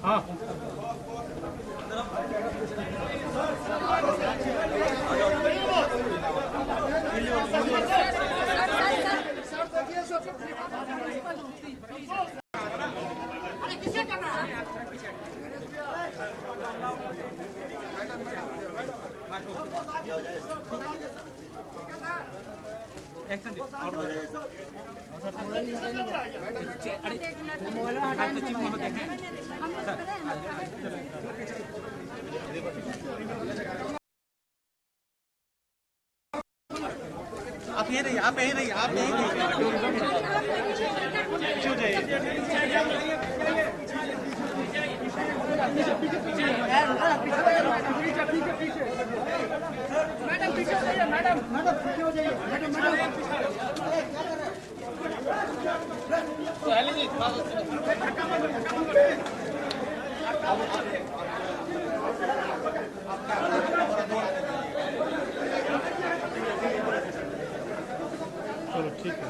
हाँ आप यही रहिए, आप यही रहिए, आप यही मैडम पीछे हो जाइए, मैडम पीछे हो जाइए, मैडम चलो ठीक है।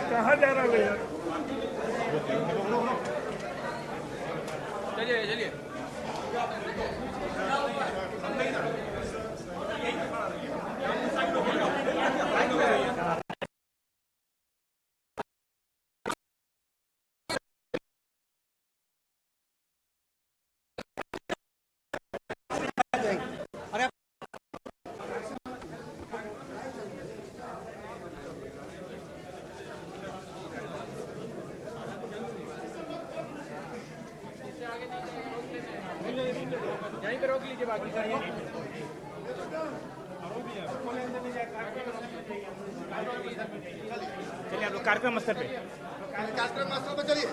कहाँ जा रहा है भैया? चलिए चलिए। यहीं पे रोक लीजिए, बाकी चलिए आप लोग कार्यक्रम स्थल पे चलिए,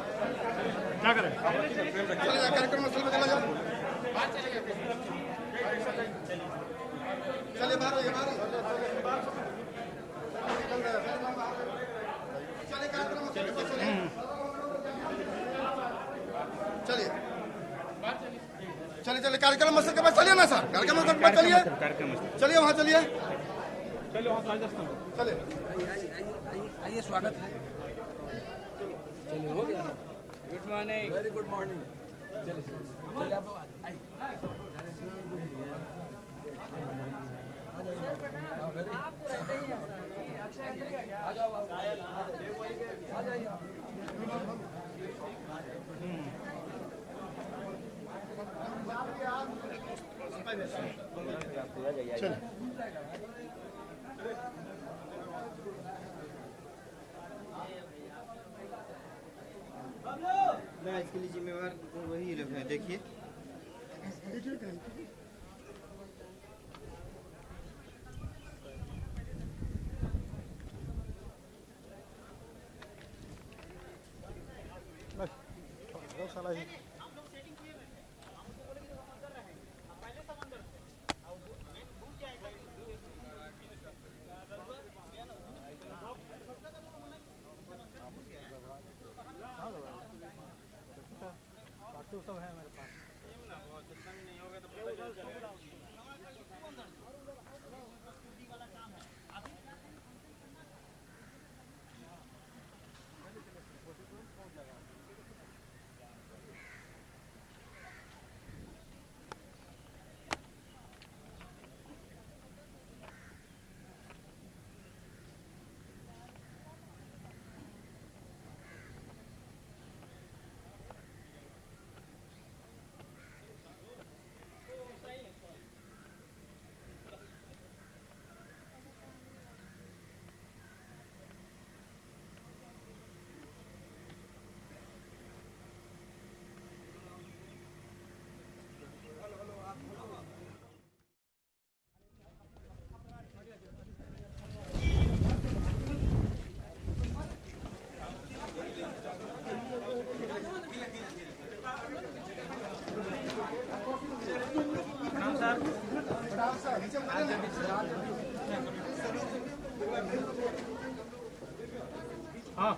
क्या करें? कार्यक्रम स्थल पे चला जाओ, चलिए बाहर चलिए, कार्यक्रम स्थल पे चलिए, चलिए कार्यक्रम स्थल के पास चलिए ना सर, कार्यक्रम स्थल के पास चलिए, चलिए वहाँ चलिए, चलो वहाँ राजस्थान चलिए, आइए, स्वागत है। चलिए हो गया। Good morning. Very good morning. चलिए चलिए आप आइए। आ जाओ आ जाइए। चलिए ना, इसके लिए जिम्मेवार वही लोग हैं। देखिए तो सब है हमारे पास। हाँ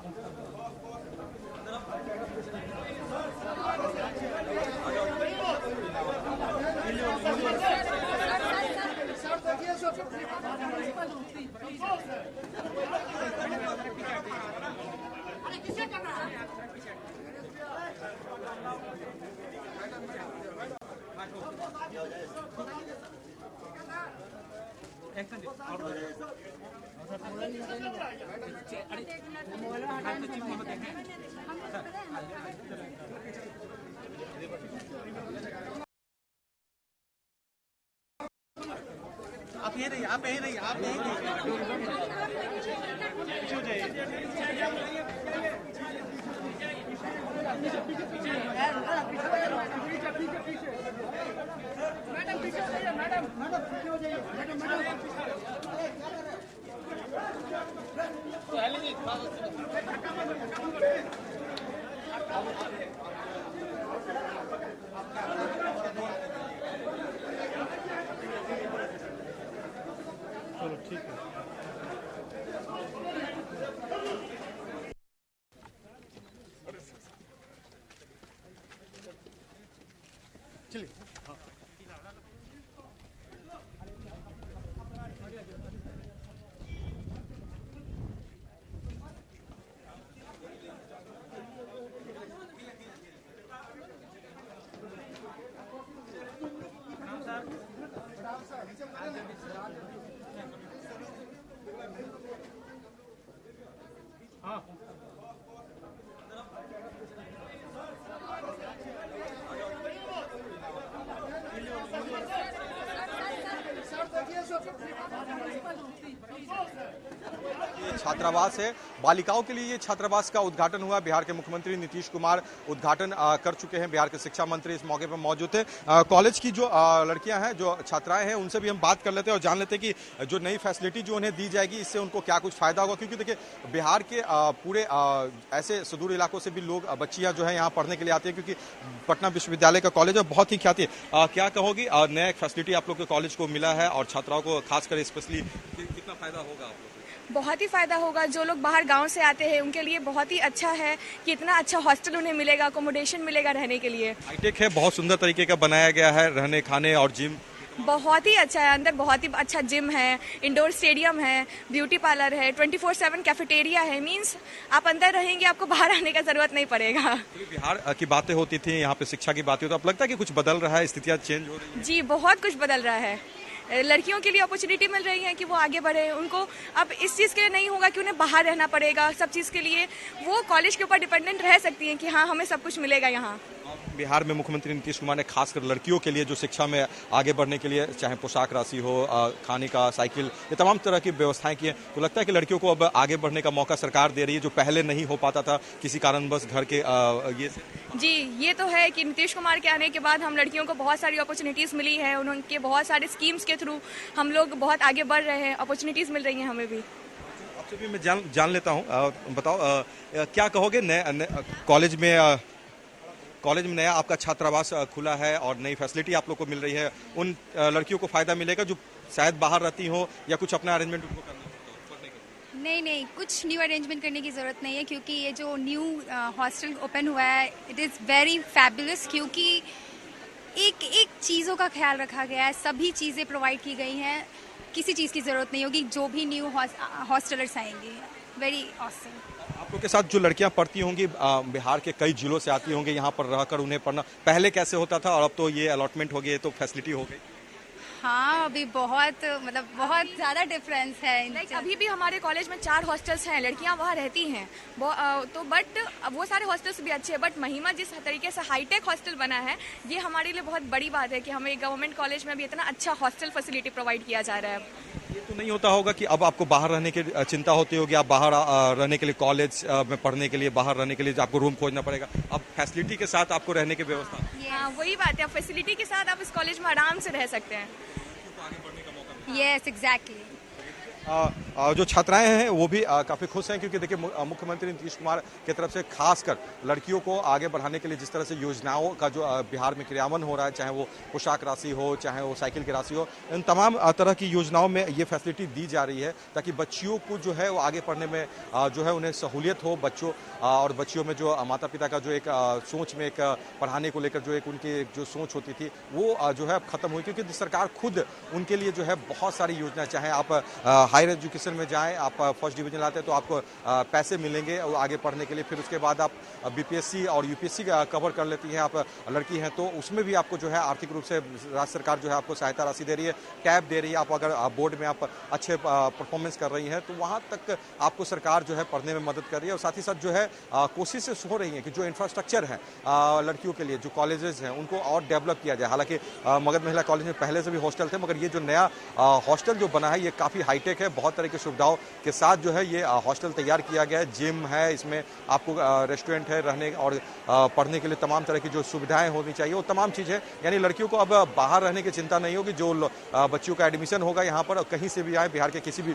देखिए आप यही रहिए, आप यही रहिए, आप यही चलो ठीक है। चलिए। हाँ ये छात्रावास है, बालिकाओं के लिए ये छात्रावास का उद्घाटन हुआ। बिहार के मुख्यमंत्री नीतीश कुमार उद्घाटन कर चुके हैं। बिहार के शिक्षा मंत्री इस मौके पर मौजूद थे। कॉलेज की जो लड़कियां हैं, जो छात्राएं हैं, उनसे भी हम बात कर लेते हैं और जान लेते हैं कि जो नई फैसिलिटी जो उन्हें दी जाएगी इससे उनको क्या कुछ फायदा होगा। क्योंकि देखिए, बिहार के पूरे ऐसे सुदूर इलाकों से भी लोग, बच्चियां जो है यहाँ पढ़ने के लिए आती है, क्योंकि पटना विश्वविद्यालय का कॉलेज है, बहुत ही ख्याति है। क्या कहोगी, नया फैसिलिटी आप लोग के कॉलेज को मिला है और छात्राओं को खासकर स्पेशली कितना फायदा होगा आप लोग? बहुत ही फायदा होगा। जो लोग बाहर गांव से आते हैं उनके लिए बहुत ही अच्छा है कि इतना अच्छा हॉस्टल उन्हें मिलेगा, अकोमोडेशन मिलेगा रहने के लिए। हाईटेक है, बहुत सुंदर तरीके का बनाया गया है, रहने खाने और जिम बहुत ही अच्छा है। अंदर बहुत ही अच्छा जिम है, इंडोर स्टेडियम है, ब्यूटी पार्लर है, 24/7 कैफेटेरिया है। मींस आप अंदर रहेंगे, आपको बाहर आने का जरूरत नहीं पड़ेगा। बिहार की बातें होती थी, यहाँ पे शिक्षा की बातें होती, तो अब लगता है कि कुछ बदल रहा है, स्थितियां चेंज हो रही है? जी, बहुत कुछ बदल रहा है। लड़कियों के लिए अपॉर्चुनिटी मिल रही है कि वो आगे बढ़े। उनको अब इस चीज़ के लिए नहीं होगा कि उन्हें बाहर रहना पड़ेगा। सब चीज़ के लिए वो कॉलेज के ऊपर डिपेंडेंट रह सकती हैं कि हाँ, हमें सब कुछ मिलेगा यहाँ। बिहार में मुख्यमंत्री नीतीश कुमार ने खासकर लड़कियों के लिए जो शिक्षा में आगे बढ़ने के लिए, चाहे पोशाक राशि हो, खाने का, साइकिल, ये तमाम तरह की व्यवस्थाएं की हैं। तो लगता है कि लड़कियों को अब आगे बढ़ने का मौका सरकार दे रही है, जो पहले नहीं हो पाता था किसी कारणवश घर के ये से। जी, ये तो है कि नीतीश कुमार के आने के बाद हम लड़कियों को बहुत सारी अपॉर्चुनिटीज़ मिली है। उनके बहुत सारे स्कीम्स के थ्रू हम लोग बहुत आगे बढ़ रहे हैं, अपॉर्चुनिटीज़ मिल रही हैं हमें भी। आपसे भी मैं जान लेता हूँ, बताओ क्या कहोगे, कॉलेज में नया आपका छात्रावास खुला है और नई फैसिलिटी आप लोग को मिल रही है, उन लड़कियों को फायदा मिलेगा जो शायद बाहर रहती हो या कुछ अपना अरेंजमेंट उनको करना पड़ता हो? नहीं, कुछ न्यू अरेंजमेंट करने की ज़रूरत नहीं है, क्योंकि ये जो न्यू हॉस्टल ओपन हुआ है, इट इज़ वेरी फैबुलस। क्योंकि एक चीज़ों का ख्याल रखा गया है, सभी चीज़ें प्रोवाइड की गई हैं, किसी चीज़ की ज़रूरत नहीं होगी जो भी न्यू हॉस्टलर्स आएंगे। Very awesome. आप लोग के साथ जो लड़कियां पढ़ती होंगी, बिहार के कई जिलों से आती होंगी यहाँ पर रहकर उन्हें पढ़ना, पहले कैसे होता था और अब तो ये अलॉटमेंट हो गई, तो फैसिलिटी हो गई? हाँ, अभी बहुत ज़्यादा डिफरेंस है। अभी भी हमारे कॉलेज में 4 हॉस्टल्स हैं, लड़कियां वहाँ रहती हैं। तो बट वो सारे हॉस्टल्स भी अच्छे हैं, बट महिमा जिस तरीके से हाईटेक हॉस्टल बना है, ये हमारे लिए बहुत बड़ी बात है कि हमें गवर्नमेंट कॉलेज में भी इतना अच्छा हॉस्टल फैसिलिटी प्रोवाइड किया जा रहा है। ये तो नहीं होता होगा कि अब आपको बाहर रहने की चिंता होती होगी, आप बाहर रहने के लिए, कॉलेज में पढ़ने के लिए बाहर रहने के लिए आपको रूम खोजना पड़ेगा, अब फैसिलिटी के साथ आपको रहने की व्यवस्था? हाँ, वही बात है, फैसिलिटी के साथ आप इस कॉलेज में आराम से रह सकते हैं। Yes, exactly. जो छात्राएं हैं वो भी काफ़ी खुश हैं, क्योंकि देखिए मुख्यमंत्री नीतीश कुमार की तरफ से खासकर लड़कियों को आगे बढ़ाने के लिए जिस तरह से योजनाओं का जो बिहार में क्रियान्वयन हो रहा है, चाहे वो पोशाक राशि हो, चाहे वो साइकिल की राशि हो, इन तमाम तरह की योजनाओं में ये फैसिलिटी दी जा रही है ताकि बच्चियों को जो है वो आगे पढ़ने में जो है उन्हें सहूलियत हो। बच्चों और बच्चियों में जो माता पिता का जो एक सोच में, एक पढ़ाने को लेकर जो एक उनकी जो सोच होती थी, वो जो है अब खत्म हुई, क्योंकि सरकार खुद उनके लिए जो है बहुत सारी योजना, चाहे आप हायर एजुकेशन एजुकेशन में जाएं, आप फर्स्ट डिवीजन लाते हैं तो आपको पैसे मिलेंगे आगे पढ़ने के लिए। फिर उसके बाद आप बीपीएससी और यूपीएससी कवर कर लेती हैं, आप लड़की हैं तो उसमें भी आपको जो है आर्थिक रूप से राज्य सरकार जो है आपको सहायता राशि दे रही है, टैब दे रही है। आप अगर बोर्ड में आप अच्छे परफॉर्मेंस कर रही हैं तो वहाँ तक आपको सरकार जो है पढ़ने में मदद कर रही है। और साथ ही साथ जो है कोशिशें हो रही हैं कि जो इंफ्रास्ट्रक्चर है लड़कियों के लिए, जो कॉलेजेस हैं उनको और डेवलप किया जाए। हालांकि मगध महिला कॉलेज में पहले से भी हॉस्टल थे, मगर ये जो नया हॉस्टल जो बना है ये काफ़ी हाईटेक है, बहुत तरह की सुविधाओं के साथ जो है ये हॉस्टल तैयार किया गया है। जिम है, इसमें आपको रेस्टोरेंट है, रहने और पढ़ने के लिए तमाम तरह की जो सुविधाएं होनी चाहिए वो तमाम चीज़ें, यानी लड़कियों को अब बाहर रहने की चिंता नहीं होगी। जो बच्चियों का एडमिशन होगा यहाँ पर कहीं से भी आए, बिहार के किसी भी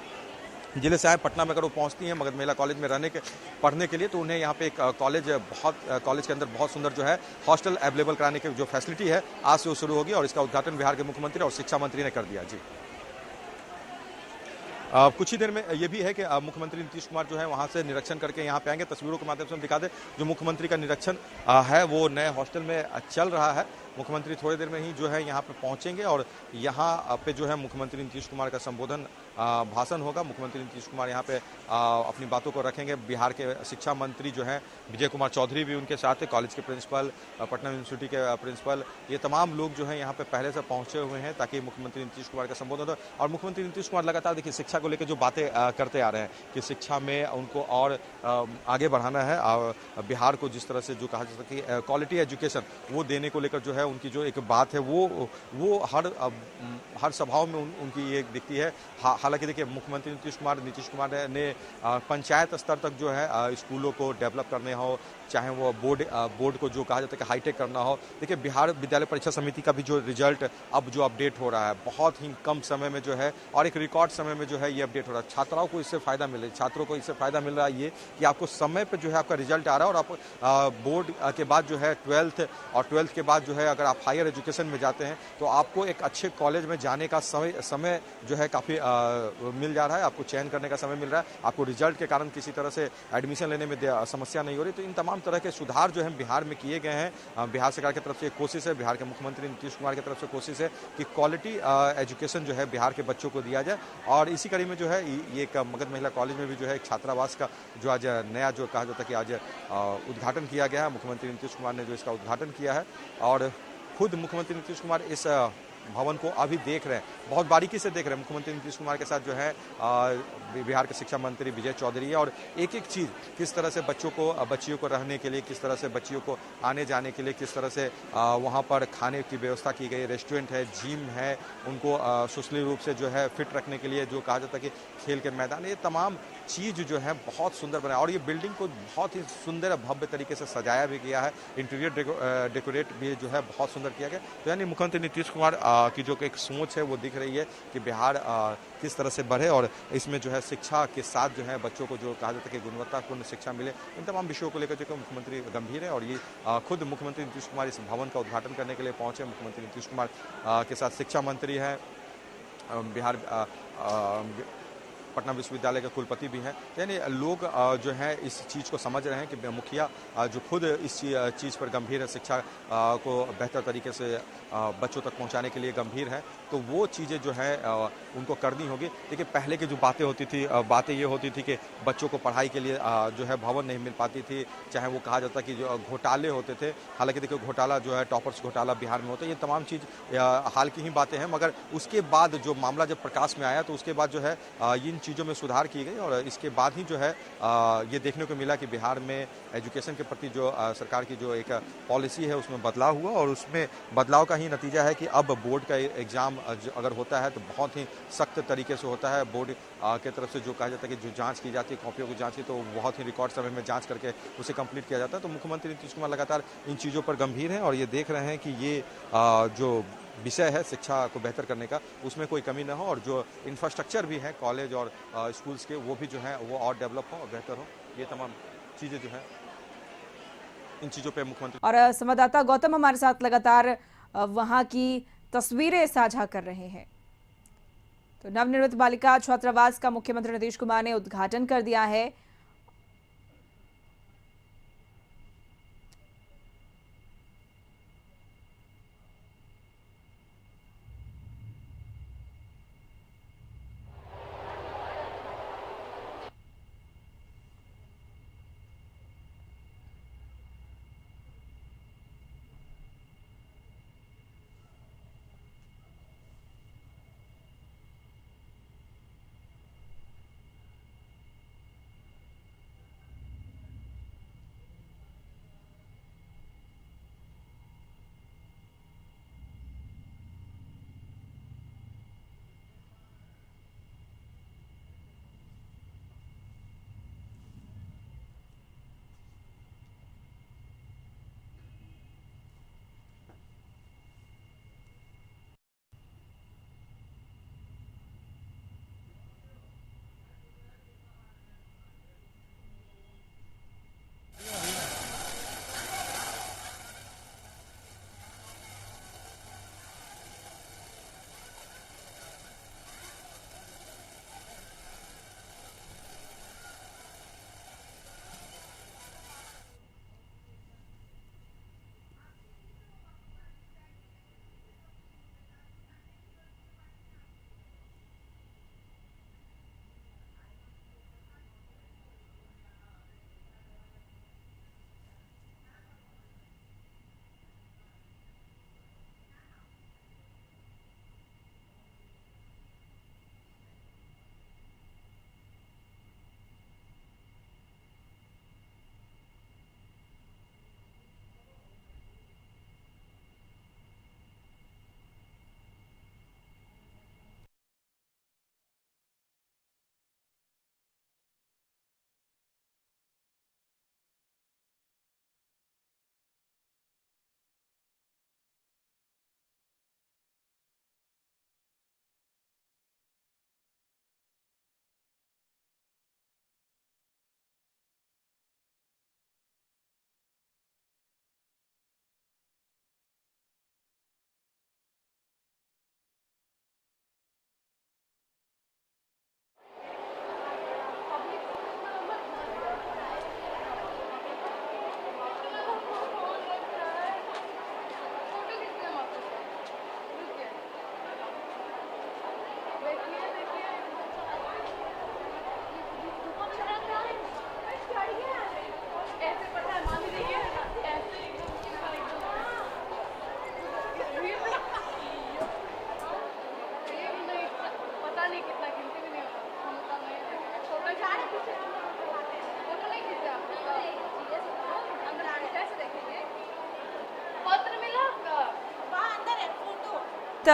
जिले से आए, पटना में अगर वो पहुंचती हैं मगध महिला कॉलेज में पढ़ने के लिए तो उन्हें यहाँ पे एक कॉलेज के अंदर बहुत सुंदर जो है हॉस्टल अवेलेबल कराने की जो फैसिलिटी है आज से वो शुरू होगी और इसका उद्घाटन बिहार के मुख्यमंत्री और शिक्षा मंत्री ने कर दिया। जी कुछ ही देर में ये भी है कि मुख्यमंत्री नीतीश कुमार जो है वहाँ से निरीक्षण करके यहाँ पे आएंगे। तस्वीरों के माध्यम से हम दिखा दें, जो मुख्यमंत्री का निरीक्षण है वो नए हॉस्टल में चल रहा है। मुख्यमंत्री थोड़ी देर में ही जो है यहाँ पे पहुँचेंगे और यहाँ पे जो है मुख्यमंत्री नीतीश कुमार का संबोधन भाषण होगा। मुख्यमंत्री नीतीश कुमार यहाँ पे अपनी बातों को रखेंगे। बिहार के शिक्षा मंत्री जो हैं विजय कुमार चौधरी भी उनके साथ है, कॉलेज के प्रिंसिपल, पटना यूनिवर्सिटी के प्रिंसिपल, ये तमाम लोग जो हैं यहाँ पे पहले से पहुँचे हुए हैं ताकि मुख्यमंत्री नीतीश कुमार का संबोधन हो। और मुख्यमंत्री नीतीश कुमार लगातार देखिए शिक्षा को लेकर जो बातें करते आ रहे हैं कि शिक्षा में उनको और आगे बढ़ाना है। बिहार को जिस तरह से जो कहा जा सकता है क्वालिटी एजुकेशन वो देने को लेकर जो है उनकी जो एक बात है वो हर सभाओं में उनकी ये दिखती है। हालांकि देखिए मुख्यमंत्री नीतीश कुमार ने पंचायत स्तर तक जो है स्कूलों को डेवलप करने हो, चाहे वो बोर्ड को जो कहा जाता है कि हाईटेक करना हो। देखिए बिहार विद्यालय परीक्षा समिति का भी जो रिजल्ट अब जो अपडेट हो रहा है बहुत ही कम समय में जो है और एक रिकॉर्ड समय में जो है ये अपडेट हो रहा है। छात्राओं को इससे फायदा मिल रहा है, छात्रों को इससे फायदा मिल रहा है ये कि आपको समय पर जो है आपका रिजल्ट आ रहा है। और आप बोर्ड के बाद जो है ट्वेल्थ के बाद जो है अगर आप हायर एजुकेशन में जाते हैं तो आपको एक अच्छे कॉलेज में जाने का समय जो है काफ़ी मिल जा रहा है, आपको चयन करने का समय मिल रहा है, आपको रिजल्ट के कारण किसी तरह से एडमिशन लेने में समस्या नहीं हो रही। तो इन तमाम तरह के सुधार जो है बिहार में किए गए हैं। बिहार सरकार की तरफ से एक कोशिश है, बिहार के मुख्यमंत्री नीतीश कुमार की तरफ से कोशिश है कि क्वालिटी एजुकेशन जो है बिहार के बच्चों को दिया जाए। और इसी कड़ी में जो है ये एक मगध महिला कॉलेज में भी जो है एक छात्रावास का जो आज नया जो कहा जाता है कि आज उद्घाटन किया गया है। मुख्यमंत्री नीतीश कुमार ने जो इसका उद्घाटन किया है और खुद मुख्यमंत्री नीतीश कुमार इस भवन को अभी देख रहे हैं, बहुत बारीकी से देख रहे हैं। मुख्यमंत्री नीतीश कुमार के साथ जो है बिहार के शिक्षा मंत्री विजय चौधरी है और एक एक चीज़ किस तरह से बच्चियों को रहने के लिए, किस तरह से बच्चियों को आने जाने के लिए, किस तरह से वहाँ पर खाने की व्यवस्था की गई, रेस्टोरेंट है, जिम है, उनको सुचारू रूप से जो है फिट रखने के लिए जो कहा जाता है कि खेल के मैदान, ये तमाम चीज़ जो है बहुत सुंदर बनाया। और ये बिल्डिंग को बहुत ही सुंदर भव्य तरीके से सजाया भी गया है, इंटीरियर डेकोरेट भी जो है बहुत सुंदर किया गया। तो यानी मुख्यमंत्री नीतीश कुमार की जो एक सोच है वो दिख रही है कि बिहार किस तरह से बढ़े और इसमें जो है शिक्षा के साथ जो है बच्चों को जो कहा जाता है कि गुणवत्तापूर्ण शिक्षा मिले। इन तमाम विषयों को लेकर जो मुख्यमंत्री गंभीर है और ये खुद मुख्यमंत्री नीतीश कुमार इस भवन का उद्घाटन करने के लिए पहुंचे। मुख्यमंत्री नीतीश कुमार के साथ शिक्षा मंत्री हैं, बिहार पटना विश्वविद्यालय के कुलपति भी हैं। यानी लोग जो हैं इस चीज़ को समझ रहे हैं कि मुखिया जो खुद इस चीज़ पर गंभीर है, शिक्षा को बेहतर तरीके से बच्चों तक पहुंचाने के लिए गंभीर है, तो वो चीज़ें जो है उनको करनी होगी। देखिए पहले की जो बातें ये होती थी कि बच्चों को पढ़ाई के लिए जो है भवन नहीं मिल पाती थी, चाहे वो कहा जाता कि जो घोटाले होते थे। हालांकि देखिए घोटाला जो है टॉपर्स घोटाला बिहार में होता है, ये तमाम चीज़ हाल की ही बातें हैं। मगर उसके बाद जो मामला जब प्रकाश में आया तो उसके बाद जो है इन चीज़ों में सुधार की गई और इसके बाद ही जो है ये देखने को मिला कि बिहार में एजुकेशन के प्रति जो सरकार की जो एक पॉलिसी है उसमें बदलाव हुआ और उसमें बदलाव का ही नतीजा है कि अब बोर्ड का एग्ज़ाम अगर होता है तो बहुत ही सख्त तरीके से होता है। बोर्ड की तरफ से जो कहा जाता है कि जो जांच की जाती है, कॉपियों की जांच की, तो बहुत ही रिकॉर्ड समय में जांच करके उसे कंप्लीट किया जाता है। तो मुख्यमंत्री नीतीश कुमार लगातार इन चीज़ों पर गंभीर हैं और ये देख रहे हैं कि ये जो विषय है शिक्षा को बेहतर करने का उसमें कोई कमी ना हो और जो इंफ्रास्ट्रक्चर भी है कॉलेज और स्कूल्स के वो भी जो है वो और डेवलप हो और बेहतर हो। ये तमाम चीज़ें जो है इन चीज़ों पे मुख्यमंत्री और संवाददाता गौतम हमारे साथ लगातार वहां की तस्वीरें साझा कर रहे हैं। तो नवनिर्मित बालिका छात्रावास का मुख्यमंत्री नीतीश कुमार ने उद्घाटन कर दिया है।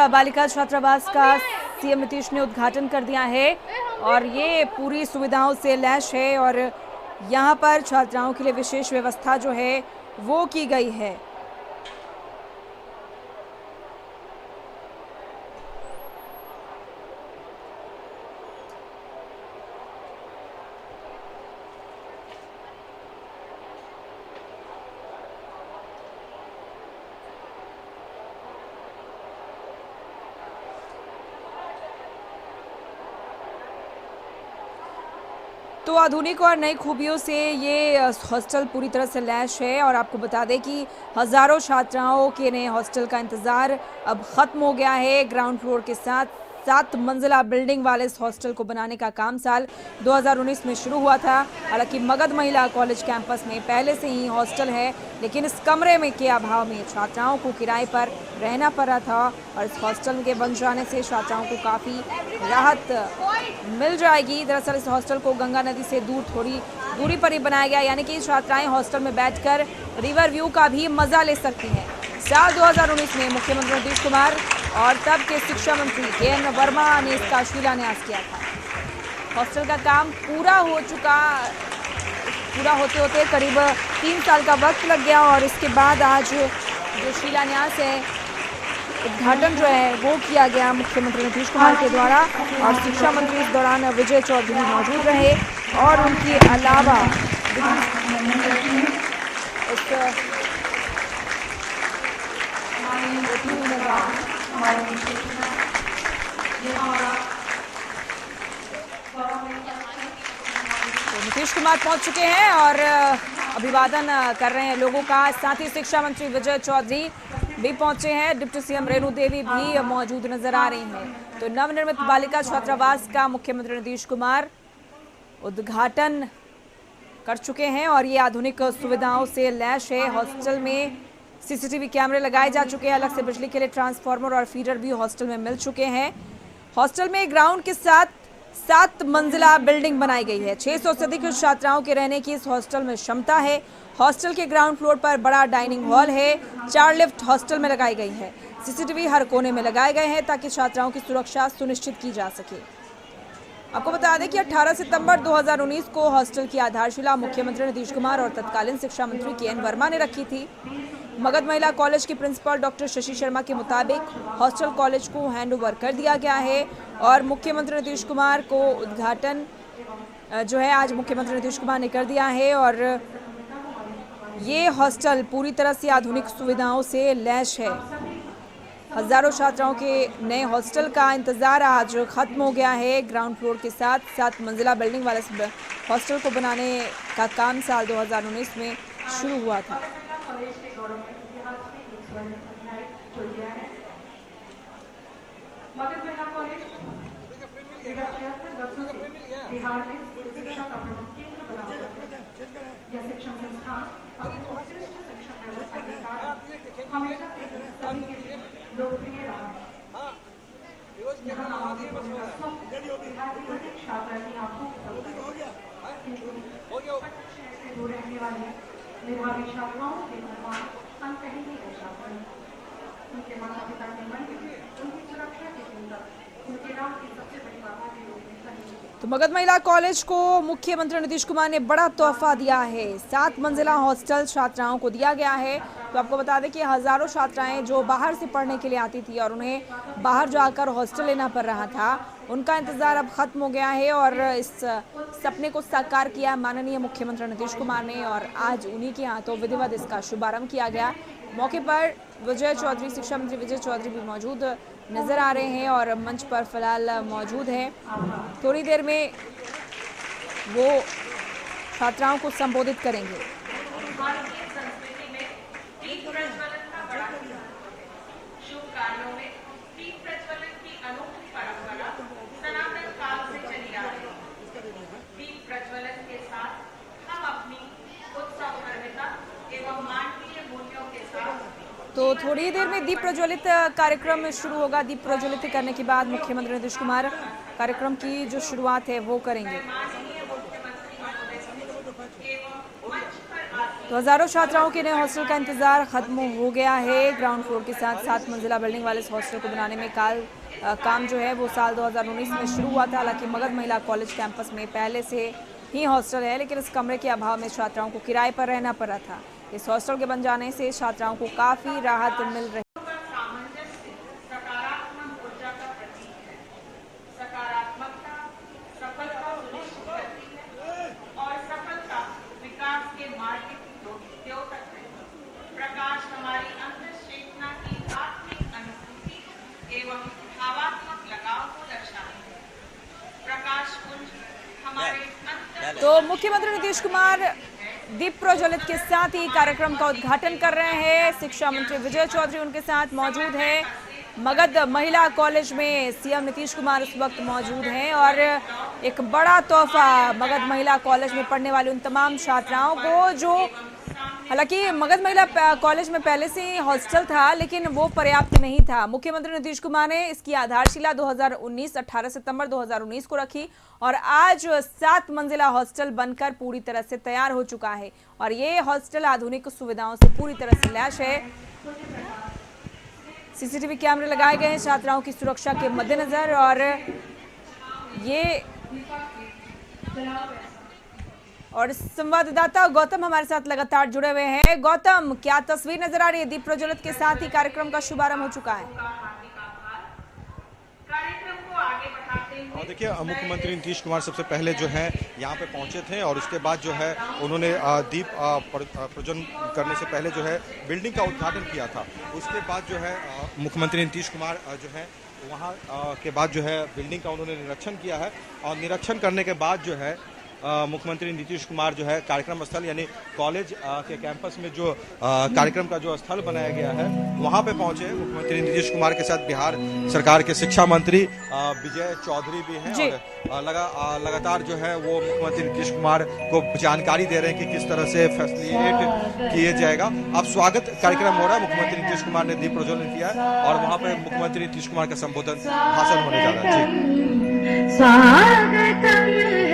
बालिका छात्रावास का सीएम नीतीश ने उद्घाटन कर दिया है और ये पूरी सुविधाओं से लैस है और यहाँ पर छात्राओं के लिए विशेष व्यवस्था जो है वो की गई है। तो आधुनिक और नई खूबियों से ये हॉस्टल पूरी तरह से लैस है और आपको बता दें कि हज़ारों छात्राओं के नए हॉस्टल का इंतज़ार अब ख़त्म हो गया है। ग्राउंड फ्लोर के साथ 7 मंजिला बिल्डिंग वाले इस हॉस्टल को बनाने का काम साल 2019 में शुरू हुआ था। हालांकि मगध महिला कॉलेज कैंपस में पहले से ही हॉस्टल है, लेकिन इस कमरे में के अभाव में छात्राओं को किराए पर रहना पड़ रहा था और इस हॉस्टल के बन जाने से छात्राओं को काफ़ी राहत मिल जाएगी। दरअसल इस हॉस्टल को गंगा नदी से थोड़ी दूरी पर ही बनाया गया, यानी कि छात्राएं हॉस्टल में बैठकर रिवर व्यू का भी मजा ले सकती हैं। साल 2019 में मुख्यमंत्री नीतीश कुमार और तब के शिक्षा मंत्री के.एन. वर्मा ने इसका शिलान्यास किया था। हॉस्टल का काम पूरा होते होते करीब 3 साल का वक्त लग गया और इसके बाद आज जो शिलान्यास है, उद्घाटन जो है वो किया गया मुख्यमंत्री नीतीश कुमार के द्वारा और शिक्षा मंत्री इस दौरान विजय चौधरी मौजूद रहे और उनके अलावा नीतीश कुमार पहुंच चुके हैं और अभिवादन कर रहे हैं लोगों का। साथ ही शिक्षा मंत्री विजय चौधरी भी पहुंचे हैं, डिप्टी सीएम रेणु देवी भी मौजूद नजर आ रही हैं। तो नवनिर्मित बालिका छात्रावास का मुख्यमंत्री नीतीश कुमार उद्घाटन कर चुके हैं और ये आधुनिक सुविधाओं से लैस है। हॉस्टल में सीसीटीवी कैमरे लगाए जा चुके हैं, अलग से बिजली के लिए ट्रांसफार्मर और फीडर भी हॉस्टल में मिल चुके हैं। हॉस्टल में ग्राउंड के साथ 7 मंजिला बिल्डिंग बनाई गई है। 600 से अधिक छात्राओं के रहने की इस हॉस्टल में क्षमता है। हॉस्टल के ग्राउंड फ्लोर पर बड़ा डाइनिंग हॉल है। 4 लिफ्ट हॉस्टल में लगाई गई है। सीसीटीवी हर कोने में लगाए गए हैं ताकि छात्राओं की सुरक्षा सुनिश्चित की जा सके। आपको बता दें कि 18 सितंबर 2019 को हॉस्टल की आधारशिला मुख्यमंत्री नीतीश कुमार और तत्कालीन शिक्षा मंत्री के.एन. वर्मा ने रखी थी। मगध महिला कॉलेज की प्रिंसिपल डॉक्टर शशि शर्मा के मुताबिक हॉस्टल कॉलेज को हैंडओवर कर दिया गया है और मुख्यमंत्री नीतीश कुमार को उद्घाटन जो है आज मुख्यमंत्री नीतीश कुमार ने कर दिया है और ये हॉस्टल पूरी तरह से आधुनिक सुविधाओं से लैस है। हजारों छात्राओं के नए हॉस्टल का इंतजार आज खत्म हो गया है। ग्राउंड फ्लोर के साथ 7 मंजिला बिल्डिंग वाले हॉस्टल को बनाने का काम साल 2019 में शुरू हुआ था। तो मगध महिला कॉलेज को मुख्यमंत्री नीतीश कुमार ने बड़ा तोहफा दिया है। 7 मंजिला हॉस्टल छात्राओं को दिया गया है। तो आपको बता दें कि हजारों छात्राएं जो बाहर से पढ़ने के लिए आती थी और उन्हें बाहर जाकर हॉस्टल लेना पड़ रहा था, उनका इंतजार अब खत्म हो गया है और इस सपने को साकार किया माननीय मुख्यमंत्री नीतीश कुमार ने और आज उन्हीं के हाथों विधिवत इसका शुभारंभ किया गया। मौके पर विजय चौधरी, शिक्षा मंत्री विजय चौधरी भी मौजूद नजर आ रहे हैं और मंच पर फिलहाल मौजूद हैं। थोड़ी देर में वो छात्राओं को संबोधित करेंगे। तो थोड़ी देर में दीप प्रज्वलित कार्यक्रम शुरू होगा। दीप प्रज्वलित करने के बाद मुख्यमंत्री नीतीश कुमार कार्यक्रम की जो शुरुआत है वो करेंगे। तो हजारों छात्राओं के नए हॉस्टल का इंतजार खत्म हो गया है। ग्राउंड फ्लोर के साथ 7 मंजिला बिल्डिंग वाले इस हॉस्टल को बनाने में काम जो है वो साल 2019 में शुरू हुआ था। हालांकि मगध महिला कॉलेज कैंपस में पहले से ही हॉस्टल है, लेकिन इस कमरे के अभाव में छात्राओं को किराए पर रहना पड़ा था। इस हॉस्टल के बन जाने से छात्राओं को काफी राहत मिल रही है। तो मुख्यमंत्री नीतीश कुमार दीप प्रज्वलित के साथ ही कार्यक्रम का उद्घाटन कर रहे हैं। शिक्षा मंत्री विजय चौधरी उनके साथ मौजूद हैं। मगध महिला कॉलेज में सीएम नीतीश कुमार इस वक्त मौजूद हैं और एक बड़ा तोहफा मगध महिला कॉलेज में पढ़ने वाली उन तमाम छात्राओं को, जो हालांकि मगध महिला कॉलेज में पहले से ही हॉस्टल था लेकिन वो पर्याप्त नहीं था। मुख्यमंत्री नीतीश कुमार ने इसकी आधारशिला 18 सितंबर 2019 को रखी और आज 7 मंजिला हॉस्टल बनकर पूरी तरह से तैयार हो चुका है और ये हॉस्टल आधुनिक सुविधाओं से पूरी तरह से लैस है। सीसीटीवी कैमरे लगाए गए हैं छात्राओं की सुरक्षा के मद्देनजर और संवाददाता गौतम हमारे साथ लगातार जुड़े हुए हैं। गौतम, क्या तस्वीर नजर आ रही है? दीप प्रज्वलित के साथ ही कार्यक्रम का शुभारंभ हो चुका है। देखिए, मुख्यमंत्री नीतीश कुमार सबसे पहले जो है यहाँ पे पहुंचे थे और उसके बाद जो है उन्होंने दीप प्रज्वलन करने से पहले जो है बिल्डिंग का उद्घाटन किया था। उसके बाद जो है मुख्यमंत्री नीतीश कुमार जो है वहाँ के बाद जो है बिल्डिंग का उन्होंने निरीक्षण किया है और निरीक्षण करने के बाद जो है मुख्यमंत्री नीतीश कुमार जो है कार्यक्रम स्थल यानी कॉलेज के कैंपस में जो कार्यक्रम का जो स्थल बनाया गया है वहां पे पहुंचे। मुख्यमंत्री नीतीश कुमार के साथ बिहार सरकार के शिक्षा मंत्री विजय चौधरी भी हैं और लगातार जो है वो मुख्यमंत्री नीतीश कुमार को जानकारी दे रहे हैं कि किस तरह से फैसिलिटेट किया जाएगा। अब स्वागत कार्यक्रम हो रहा है, मुख्यमंत्री नीतीश कुमार ने दीप प्रज्वलन किया है और वहां पे मुख्यमंत्री नीतीश कुमार का संबोधन भाषण होने जा रहा है। जी।